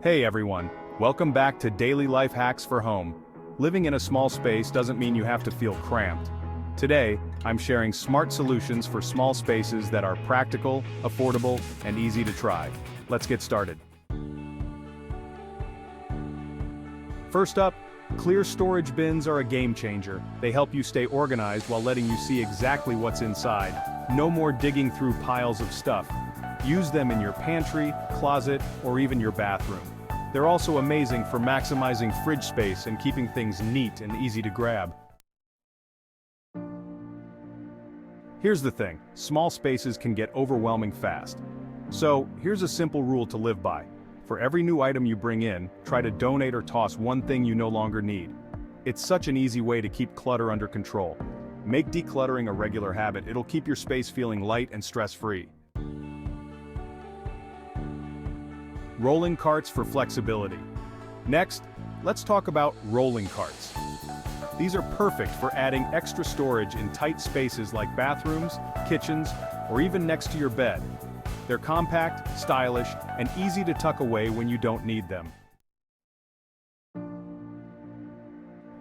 Hey everyone, welcome back to Daily Life Hacks for Home. Living in a small space doesn't mean you have to feel cramped. Today, I'm sharing smart solutions for small spaces that are practical, affordable, and easy to try. Let's get started. First up, clear storage bins are a game changer. They help you stay organized while letting you see exactly what's inside. No more digging through piles of stuff. Use them in your pantry, closet, or even your bathroom. They're also amazing for maximizing fridge space and keeping things neat and easy to grab. Here's the thing, small spaces can get overwhelming fast. So, here's a simple rule to live by. For every new item you bring in, try to donate or toss one thing you no longer need. It's such an easy way to keep clutter under control. Make decluttering a regular habit. It'll keep your space feeling light and stress-free. Rolling carts for flexibility. Next, let's talk about rolling carts. These are perfect for adding extra storage in tight spaces like bathrooms, kitchens, or even next to your bed. They're compact, stylish, and easy to tuck away when you don't need them.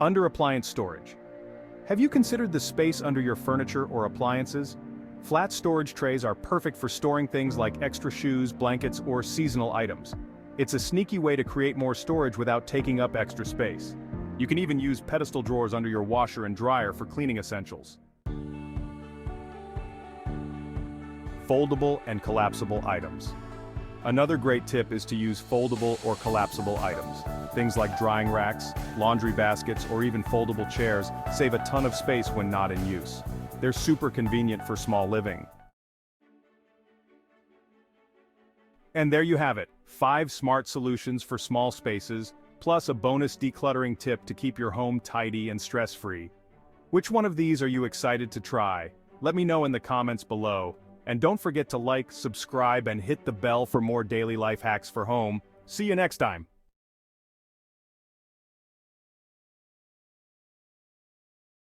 Under-Appliance Storage. Have you considered the space under your furniture or appliances? Flat storage trays are perfect for storing things like extra shoes, blankets, or seasonal items. It's a sneaky way to create more storage without taking up extra space. You can even use pedestal drawers under your washer and dryer for cleaning essentials. Foldable and collapsible items. Another great tip is to use foldable or collapsible items. Things like drying racks, laundry baskets, or even foldable chairs save a ton of space when not in use. They're super convenient for small living. And there you have it, 5 smart solutions for small spaces, plus a bonus decluttering tip to keep your home tidy and stress-free. Which one of these are you excited to try? Let me know in the comments below. And don't forget to like, subscribe, and hit the bell for more daily life hacks for home. See you next time.